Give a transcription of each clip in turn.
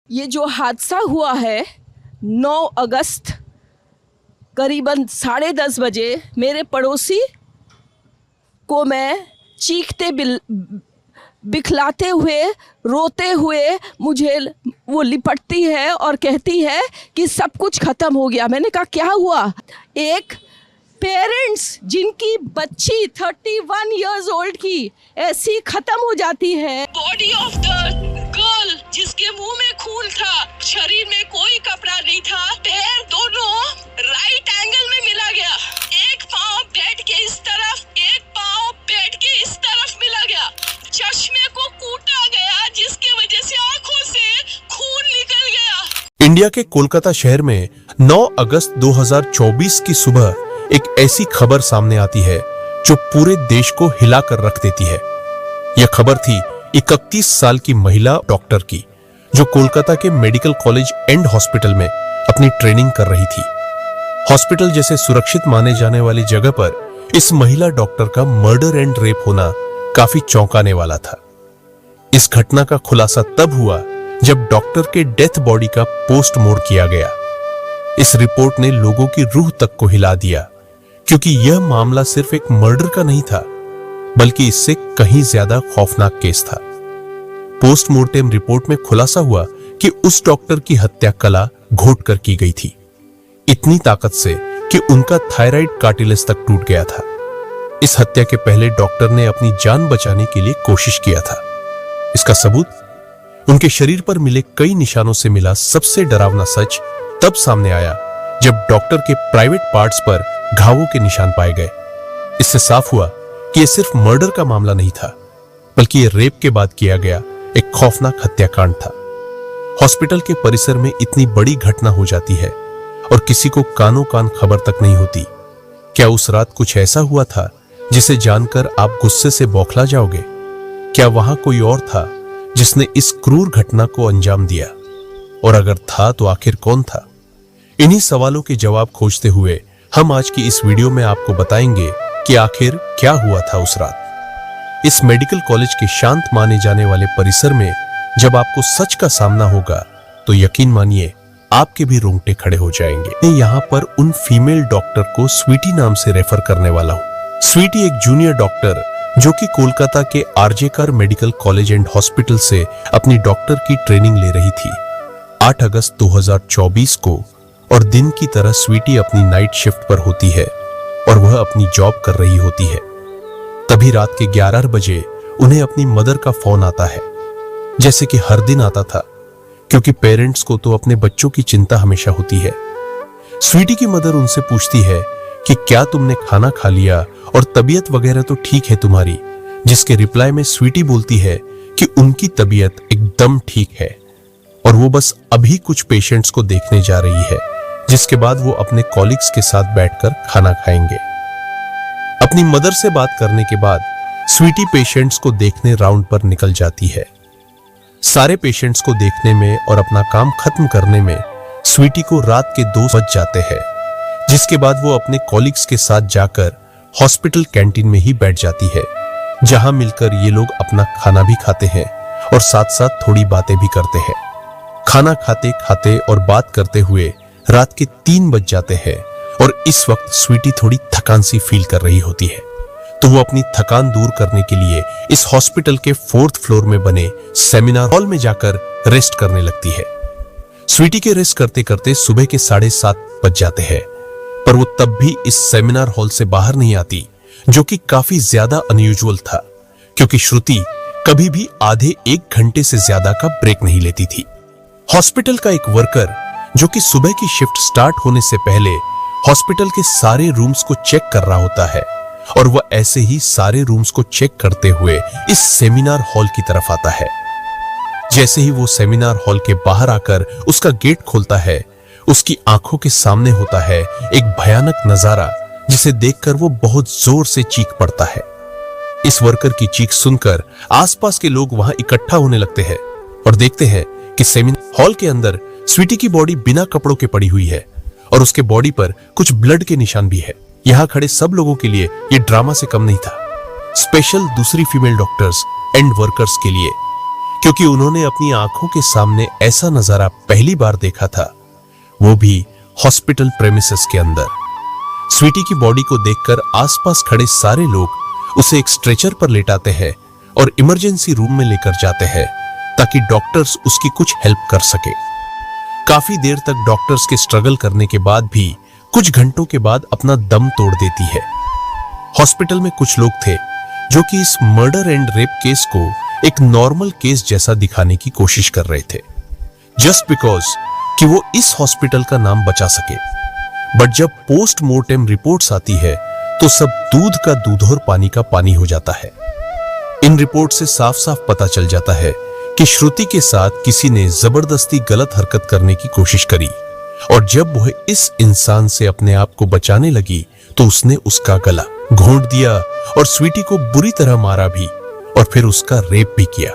ये जो हादसा हुआ है 9 अगस्त करीबन 10:30 बजे, मेरे पड़ोसी को मैं चीखते बिखलाते हुए, रोते हुए मुझे वो लिपटती है और कहती है कि सब कुछ ख़त्म हो गया। मैंने कहा क्या हुआ? एक पेरेंट्स जिनकी बच्ची 31 इयर्स ओल्ड की ऐसी ख़त्म हो जाती है। बॉडी ऑफ द गर्ल जिसके मुंह में खून था, शरीर में कोई कपड़ा नहीं था, पैर दोनों राइट एंगल में मिला गया, एक पाँव बेड के इस तरफ, एक पाँव बेड के इस तरफ मिला गया, चश्मे को कूटा गया जिसकी वजह से आंखों से खून निकल गया। इंडिया के कोलकाता शहर में 9 अगस्त 2024 की सुबह एक ऐसी खबर सामने आती है जो पूरे देश को हिलाकर रख देती है। यह खबर थी 31 साल की महिला डॉक्टर की, जो कोलकाता के मेडिकल कॉलेज एंड हॉस्पिटल में अपनी ट्रेनिंग कर रही थी। हॉस्पिटल जैसे सुरक्षित माने जाने वाली जगह पर इस महिला डॉक्टर का मर्डर एंड रेप होना काफी चौंकाने वाला था। इस घटना का खुलासा तब हुआ जब डॉक्टर के डेथ बॉडी का पोस्टमार्टम किया गया। इस रिपोर्ट ने लोगों की रूह तक को हिला दिया, क्योंकि यह मामला सिर्फ एक मर्डर का नहीं था, बल्कि इससे कहीं ज्यादा खौफनाक केस था। पोस्टमार्टम रिपोर्ट में खुलासा हुआ कि उस डॉक्टर की हत्या कला घोटकर की गई थी, इतनी ताकत से कि उनका थायराइड कार्टिलेज तक टूट गया था। इस हत्या के पहले डॉक्टर ने अपनी जान बचाने के लिए कोशिश किया था। इसका सबूत उनके शरीर पर मिले कई निशानों से मिला सबसे डरावना सच तब सामने आया जब डॉक्टर के प्राइवेट पार्ट्स पर घावों के निशान पाए गए। इससे साफ हुआ कि यह सिर्फ मर्डर का मामला नहीं था, बल्कि यह रेप के बाद किया गया एक खौफनाक हत्याकांड था। हॉस्पिटल के परिसर में इतनी बड़ी घटना हो जाती है और किसी को कानों कान खबर तक नहीं होती। क्या उस रात कुछ ऐसा हुआ था जिसे जानकर आप गुस्से से बौखला जाओगे? क्या वहां कोई और था जिसने इस क्रूर घटना को अंजाम दिया? और अगर था तो आखिर कौन था? इन्हीं सवालों के जवाब खोजते हुए हम आज की इस वीडियो में आपको बताएंगे कि आखिर क्या हुआ था उस रात। इस मेडिकल कॉलेज के शांत माने जाने वाले परिसर में जब आपको सच का सामना होगा तो यकीन मानिए आपके भी रोंगटे खड़े हो जाएंगे। मैं यहाँ पर उन फीमेल डॉक्टर को स्वीटी नाम से रेफर करने वाला हूँ। स्वीटी एक जूनियर डॉक्टर जो कि कोलकाता के RJ car medical college and hospital से अपनी डॉक्टर की ट्रेनिंग ले रही थी। 8 अगस्त 2024 को और दिन की तरह स्वीटी अपनी नाइट शिफ्ट पर होती है और वह अपनी जॉब कर रही होती है। तभी रात के 11 बजे उन्हें अपनी मदर का फोन आता है, जैसे कि हर दिन आता था, क्योंकि पेरेंट्स को तो अपने बच्चों की चिंता हमेशा होती है। स्वीटी की मदर उनसे पूछती है कि क्या तुमने खाना खा लिया और तबीयत वगैरह तो ठीक है तुम्हारी, जिसके रिप्लाई में स्वीटी बोलती है कि उनकी तबीयत एकदम ठीक है और वो बस अभी कुछ पेशेंट्स को देखने जा रही है, जिसके बाद वो अपने कॉलिग्स के साथ बैठकर खाना खाएंगे। अपनी मदर से बात करने के बाद स्वीटी पेशेंट्स को देखने राउंड पर निकल जाती है। सारे पेशेंट्स को देखने में और अपना काम खत्म करने में स्वीटी को रात के 2 बज जाते हैं, जिसके बाद वो अपने कॉलिग्स के साथ जाकर हॉस्पिटल कैंटीन में ही बैठ जाती है, जहां मिलकर ये लोग अपना खाना भी खाते हैं और साथ साथ थोड़ी बातें भी करते हैं। खाना खाते खाते और बात करते हुए रात के 3 बज जाते हैं और इस वक्त स्वीटी थोड़ी थकान सी फील कर रही होती है, तो वो अपनी थकान दूर करने के लिए इस हॉस्पिटल के 4th फ्लोर में बने सेमिनार हॉल में जाकर रेस्ट करने लगती है। स्वीटी के रेस्ट करते करते सुबह के 7:30 बज जाते हैं, पर वो तब भी इस सेमिनार हॉल से बाहर नहीं आती, जो कि काफी ज्यादा अनयूजुअल था, क्योंकि श्रुति कभी भी आधे 1 घंटे से ज्यादा का ब्रेक नहीं लेती थी। हॉस्पिटल का एक वर्कर जो कि सुबह की शिफ्ट स्टार्ट होने से पहले हॉस्पिटल के सारे रूम्स को चेक कर रहा होता है, और वह ऐसे ही सारे रूम्स को चेक करते हुए इस सेमिनार हॉल की तरफ आता है। जैसे ही वो सेमिनार हॉल के बाहर आकर उसका गेट खोलता है, उसकी आंखों के सामने होता है एक भयानक नजारा, जिसे देखकर वो बहुत जोर से चीख पड़ता है। इस वर्कर की चीख सुनकर आसपास के लोग वहां इकट्ठा होने लगते हैं और देखते हैं कि सेमिनार हॉल के अंदर स्वीटी की बॉडी बिना कपड़ों के पड़ी हुई है और उसके बॉडी पर कुछ ब्लड के निशान भी है। यहाँ खड़े सब लोगों के लिए ये ड्रामा से कम नहीं था, स्पेशल दूसरी फीमेल डॉक्टर्स एंड वर्कर्स के लिए, क्योंकि उन्होंने अपनी आंखों के सामने ऐसा नजारा पहली बार देखा था, वो भी हॉस्पिटल प्रेमिसेस के अंदर। स्वीटी की बॉडी को देखकर आसपास खड़े सारे लोग उसे एक स्ट्रेचर पर लेटाते हैं और इमरजेंसी रूम में लेकर जाते हैं ताकि डॉक्टर्स उसकी कुछ हेल्प कर सके। काफी देर तक डॉक्टर्स के स्ट्रगल करने के बाद भी कुछ घंटों के बाद अपना दम तोड़ देती है। हॉस्पिटल में कुछ लोग थे जो कि इस मर्डर एंड रेप केस को एक नॉर्मल केस जैसा दिखाने की कोशिश कर रहे थे, जस्ट बिकॉज कि वो इस हॉस्पिटल का नाम बचा सके। बट जब पोस्टमार्टम रिपोर्ट्स आती है तो सब दूध का दूध और पानी का पानी हो जाता है। इन रिपोर्ट से साफ साफ पता चल जाता है कि श्रुति के साथ किसी ने जबरदस्ती गलत हरकत करने की कोशिश करी और जब वह इस इंसान से अपने आप को बचाने लगी तो उसने उसका गला घोंट दिया और स्वीटी को बुरी तरह मारा भी और फिर उसका रेप भी किया।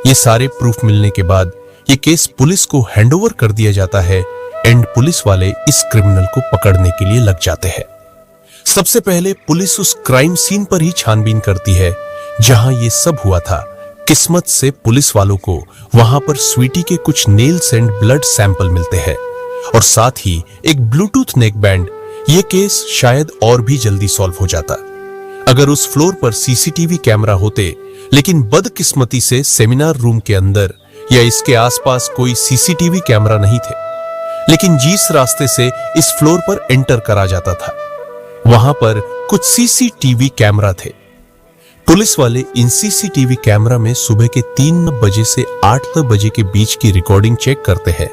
ये सारे प्रूफ मिलने के बाद ये केस पुलिस को हैंडओवर कर दिया जाता है एंड पुलिस वाले इस क्रिमिनल को पकड़ने के लिए लग जाते हैं। सबसे पहले पुलिस उस क्राइम सीन पर ही छानबीन करती है जहां ये सब हुआ था। किस्मत से पुलिस वालों को वहां पर स्वीटी के कुछ नेल्स एंड ब्लड सैंपल मिलते हैं और साथ ही एक ब्लूटूथ नेक बैंड। ये केस शायद और भी जल्दी सॉल्व हो जाता अगर उस फ्लोर पर सीसीटीवी कैमरा होते, लेकिन बदकिस्मती से सेमिनार रूम के अंदर या इसके आसपास कोई सीसीटीवी कैमरा नहीं थे। लेकिन जिस रास्ते से इस फ्लोर पर एंटर करा जाता था वहां पर कुछ सीसीटीवी कैमरा थे। पुलिस वाले इन सीसीटीवी कैमरा में सुबह के 3 बजे से 8 बजे के बीच की रिकॉर्डिंग चेक करते हैं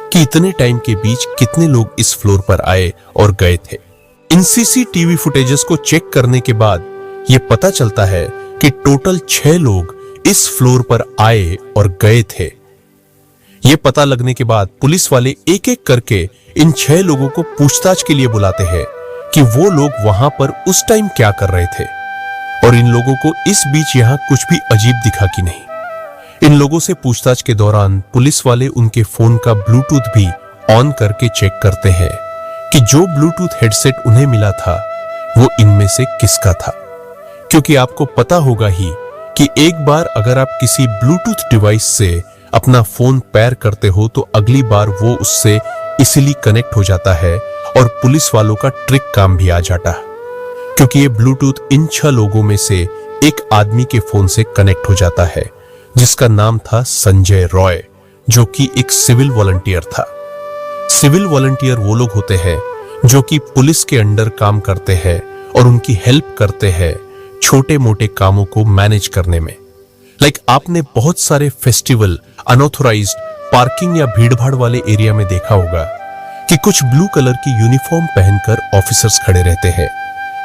कि इतने टाइम के बीच कितने लोग इस फ्लोर पर आए और गए थे। इन सीसीटीवी फुटेजेस को चेक करने के बाद यह पता चलता है कि टोटल 6 लोग इस फ्लोर पर आए और गए थे। यह पता लगने के बाद पुलिस वाले एक एक करके इन 6 लोगों को पूछताछ के लिए बुलाते हैं कि वो लोग वहां पर उस टाइम क्या कर रहे थे और इन लोगों को इस बीच यहां कुछ भी अजीब दिखा कि नहीं। इन लोगों से पूछताछ के दौरान पुलिस वाले उनके फोन का ब्लूटूथ भी ऑन करके चेक करते हैं कि जो ब्लूटूथ हेडसेट उन्हें मिला था वो इनमें से किसका था, क्योंकि आपको पता होगा ही कि एक बार अगर आप किसी ब्लूटूथ डिवाइस से अपना फोन पेयर करते हो तो अगली बार वो उससे इसीलिए कनेक्ट हो जाता है और पुलिस वालों का ट्रिक काम भी आ जाता है, क्योंकि ये ब्लूटूथ इन 6 लोगों में से एक आदमी के फोन से कनेक्ट हो जाता है जिसका नाम था संजय रॉय, जो कि एक सिविल वॉलंटियर था। सिविल वॉलंटियर वो लोग होते हैं जो कि पुलिस के अंडर काम करते हैं और उनकी हेल्प करते हैं छोटे मोटे कामों को मैनेज करने में। आपने बहुत सारे फेस्टिवल, अनऑथोराइज्ड पार्किंग या भीड़भाड़ वाले एरिया में देखा होगा कि कुछ ब्लू कलर की यूनिफॉर्म पहनकर ऑफिसर्स खड़े रहते हैं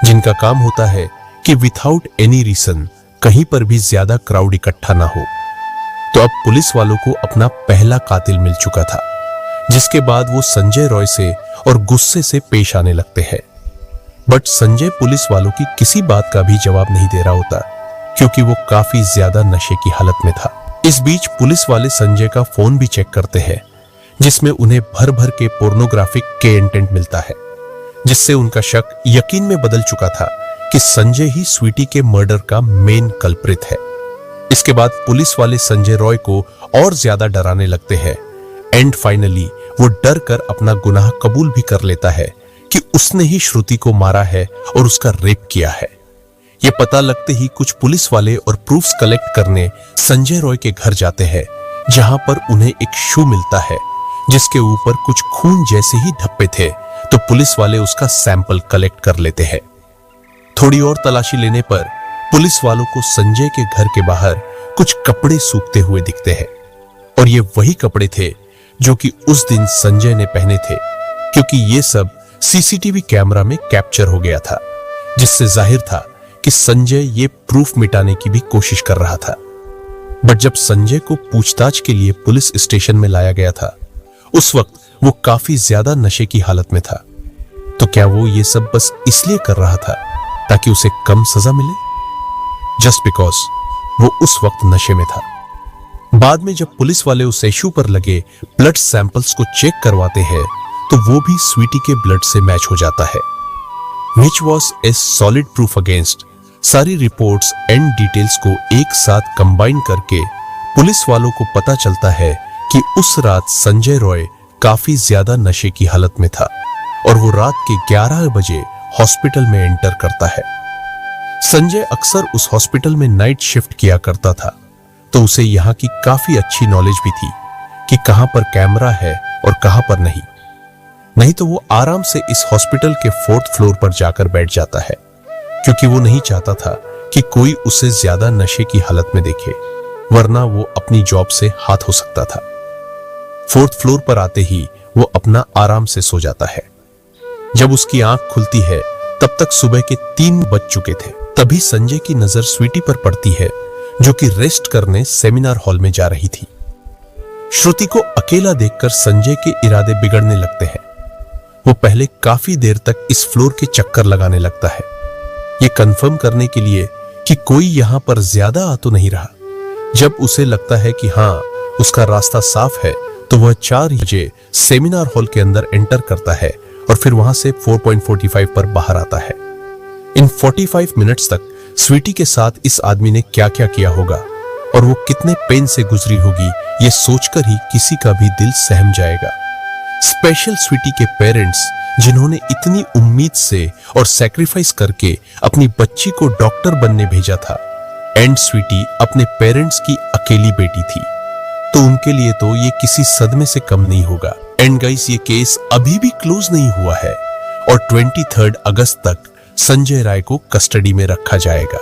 जिनका काम होता है कि विथआउट एनी रीजन कहीं पर भी ज्यादा क्राउड इकट्ठा ना हो। तो अब पुलिस वालों को अपना पहला कातिल मिल चुका था, जिसके बाद वो संजय रॉय से और गुस्से से पेश आने लगते हैं। बट संजय पुलिस वालों की किसी बात का भी जवाब नहीं दे रहा होता क्योंकि वो काफी ज्यादा नशे की हालत में था। इस बीच पुलिस वाले संजय का फोन भी चेक करते हैं जिसमें उन्हें भर भर के पोर्नोग्राफिक कंटेंट मिलता है, जिससे उनका शक यकीन में बदल चुका था कि संजय ही स्वीटी के मर्डर का मेन कल्प्रिट है। इसके बाद पुलिस वाले संजय रॉय को और ज्यादा डराने लगते हैं एंड फाइनली वो डर कर अपना गुनाह कबूल भी कर लेता है कि उसने ही श्रुति को मारा है और उसका रेप किया है। ये पता लगते ही कुछ पुलिस वाले और प्रूफ्स कलेक्ट करने संजय रॉय के घर जाते हैं, जहां पर उन्हें एक शू मिलता है जिसके ऊपर कुछ खून जैसे ही धब्बे थे। तो पुलिस वाले उसका सैंपल कलेक्ट कर लेते हैं। थोड़ी और तलाशी लेने पर पुलिस वालों को संजय के घर के बाहर कुछ कपड़े सूखते हुए दिखते हैं और ये वही कपड़े थे जो कि उस दिन संजय ने पहने थे, क्योंकि ये सब सीसीटीवी कैमरा में कैप्चर हो गया था, जिससे जाहिर था कि संजय ये प्रूफ मिटाने की भी कोशिश कर रहा था। बट जब संजय को पूछताछ के लिए पुलिस स्टेशन में लाया गया था उस वक्त वो काफी ज्यादा नशे की हालत में था। तो क्या वो ये सब बस इसलिए कर रहा था ताकि उसे कम सजा मिले? जस्ट बिकॉज वो उस वक्त नशे में था। बाद में जब पुलिस वाले उस इशू पर लगे ब्लड सैंपल्स को चेक करवाते हैं तो वो भी स्वीटी के ब्लड से मैच हो जाता है, which was a solid proof against। सारी रिपोर्ट्स एंड डिटेल्स को एक साथ कंबाइन करके पुलिस वालों को पता चलता है कि उस रात संजय रॉय काफी ज्यादा नशे की हालत में था और वो रात के 11 बजे हॉस्पिटल में एंटर करता है। संजय अक्सर उस हॉस्पिटल में नाइट शिफ्ट किया करता था, तो उसे यहाँ की काफी अच्छी नॉलेज भी थी कि कहां पर कैमरा है और कहां पर नहीं तो वो आराम से इस हॉस्पिटल के 4th फ्लोर पर जाकर बैठ जाता है, क्योंकि वो नहीं चाहता था कि कोई उसे ज्यादा नशे की हालत में देखे, वरना वो अपनी जॉब से हाथ हो सकता था। 4th फ्लोर पर आते ही वो अपना आराम से सो जाता है। जब उसकी आंख खुलती है तब तक सुबह के 3 बज चुके थे। तभी संजय की नजर स्वीटी पर पड़ती है, जो कि रेस्ट करने सेमिनार हॉल में जा रही थी। श्रुति को अकेला देखकर संजय के इरादे बिगड़ने लगते हैं। वो पहले काफी देर तक इस फ्लोर के चक्कर लगाने लगता है, ये कंफर्म करने के लिए कि कोई यहां पर ज्यादा आ तो नहीं रहा। जब उसे लगता है कि हाँ, उसका रास्ता साफ है, तो वह 4 बजे सेमिनार हॉल के अंदर एंटर करता है और फिर वहां से 4.45 पर बाहर आता है। इन 45 मिनट्स तक स्वीटी के साथ इस आदमी ने क्या क्या किया होगा और वो कितने पेन से गुजरी होगी, ये सोचकर ही किसी का भी दिल सहम जाएगा। स्पेशल स्वीटी के पेरेंट्स, जिन्होंने इतनी उम्मीद से और सैक्रिफाइस करके अपनी बच्ची को डॉक्टर बनने भेजा था, एंड स्वीटी अपने पेरेंट्स की अकेली बेटी थी, तो उनके लिए तो ये किसी सदमे से कम नहीं होगा। एंड गाइस, ये केस अभी भी क्लोज नहीं हुआ है और 23 अगस्त तक संजय राय को कस्टडी में रखा जाएगा।